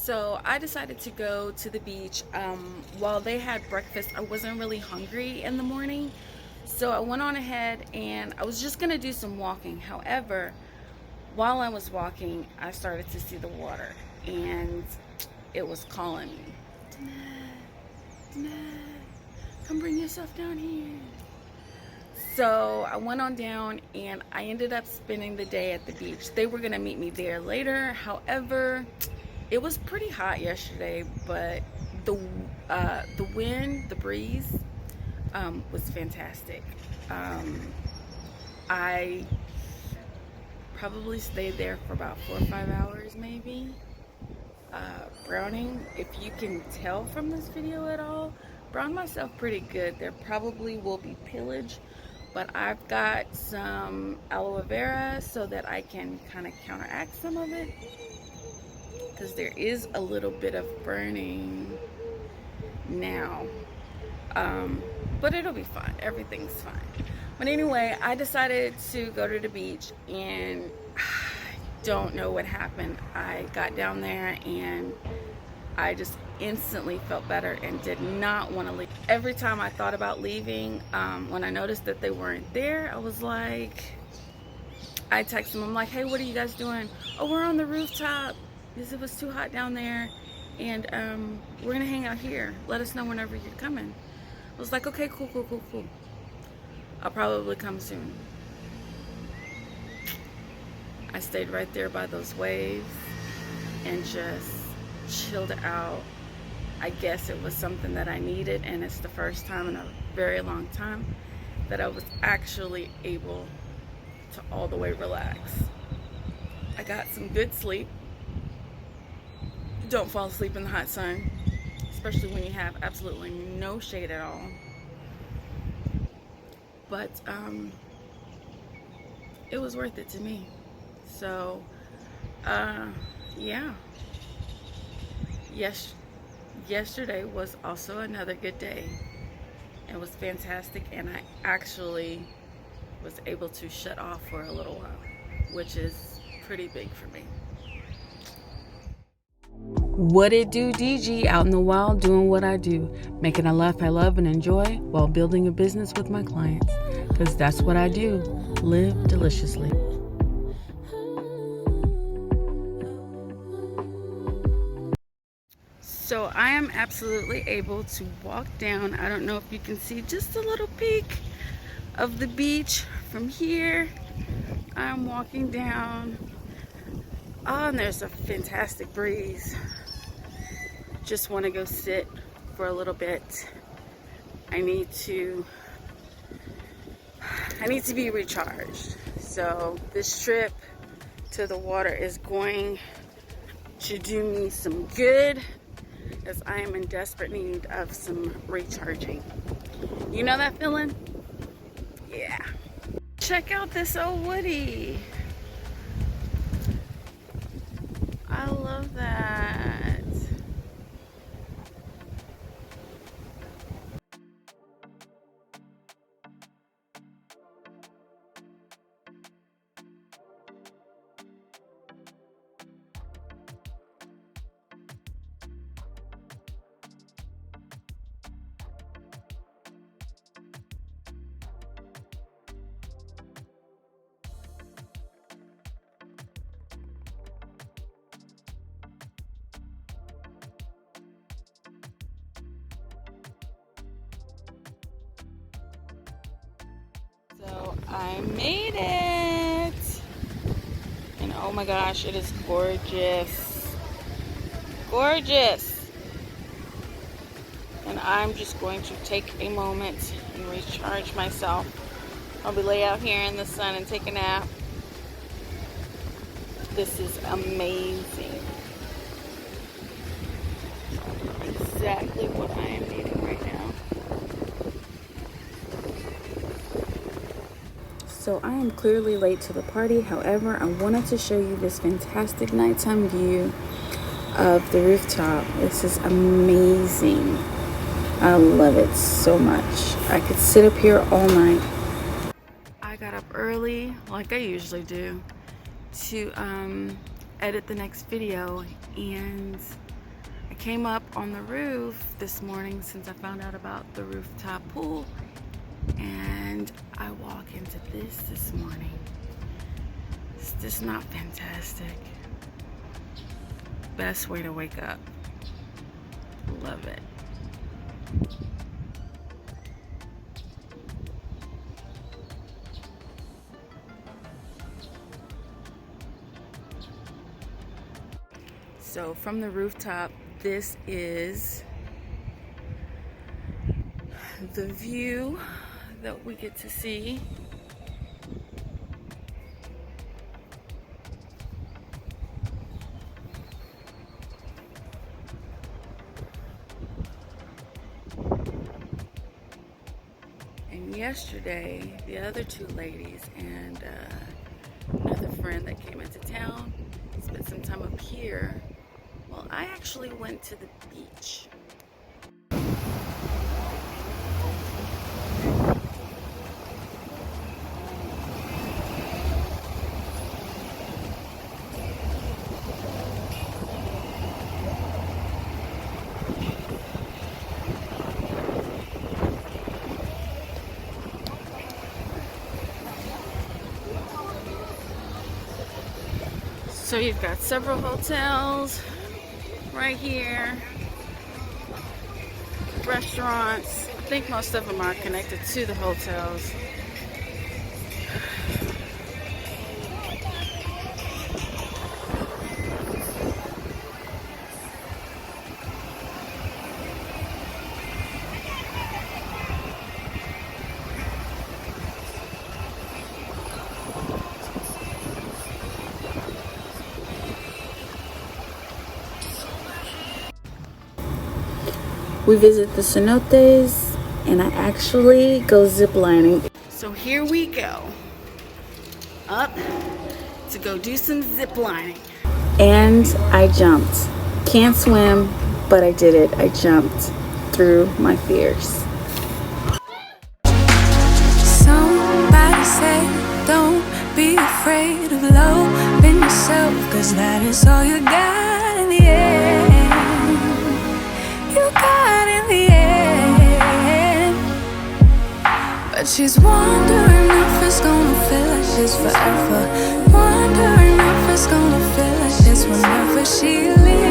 So I decided to go to the beach. While they had breakfast, I wasn't really hungry in the morning. So I went on ahead and I was just going to do some walking. However, while I was walking, I started to see the water and it was calling me. Come bring yourself down here. So I went on down and I ended up spending the day at the beach. They were going to meet me there later. However, it was pretty hot yesterday, but the wind, the breeze, was fantastic. I probably stayed there for about 4 or 5 hours, maybe. Browning, if you can tell from this video at all, browned myself pretty good. There probably will be pillage, but I've got some aloe vera so that I can kind of counteract some of it, because there is a little bit of burning now, but it'll be fine. Everything's fine. But anyway, I decided to go to the beach, and I don't know what happened. I got down there and I just instantly felt better and did not want to leave. Every time I thought about leaving, when I noticed that they weren't there, I was like, I texted them, I'm like, hey, what are you guys doing? Oh, we're on the rooftop because it was too hot down there, and we're gonna hang out here. Let us know whenever you're coming. I was like, okay, cool. I'll probably come soon. I stayed right there by those waves and just chilled out. I guess it was something that I needed, and it's the first time in a very long time that I was actually able to all the way relax. I got some good sleep. Don't fall asleep in the hot sun, especially when you have absolutely no shade at all. But it was worth it to me. So yeah. Yesterday was also another good day. It was fantastic, and I actually was able to shut off for a little while, which is pretty big for me. What it do, DG, out in the wild doing what I do, making a life I love and enjoy while building a business with my clients, because that's what I do. Live deliciously. So I am absolutely able to walk down. I don't know if you can see just a little peek of the beach from here. I'm walking down. Oh, and there's a fantastic breeze. Just want to go sit for a little bit. I need to be recharged. So this trip to the water is going to do me some good, as I am in desperate need of some recharging. You know that feeling? Yeah. Check out this old woody. I love that. So I made it, and oh my gosh, it is gorgeous, gorgeous. And I'm just going to take a moment and recharge myself. I'll be lay out here in the sun and take a nap. This is amazing. Exactly what I am needing right now. So I am clearly late to the party. However, I wanted to show you this fantastic nighttime view of the rooftop. This is amazing. I love it so much. I could sit up here all night. I got up early, like I usually do, to edit the next video, and came up on the roof this morning since I found out about the rooftop pool, and I walk into this morning. Is this not fantastic? Best way to wake up. Love it. So from the rooftop, this is the view that we get to see. And yesterday, the other two ladies and another friend that came into town spent some time up here. Well, I actually went to the beach. So you've got several hotels right here, restaurants. I think most of them are connected to the hotels. We visit the cenotes, and I actually go ziplining. So here we go, up to go do some ziplining. And I jumped. Can't swim, but I did it. I jumped through my fears. Somebody say, don't be afraid of loving yourself, 'cause that is all you got in the end. You got in the end. But she's wondering if it's gonna feel like she's forever. Wondering if it's gonna feel like this whenever she leaves.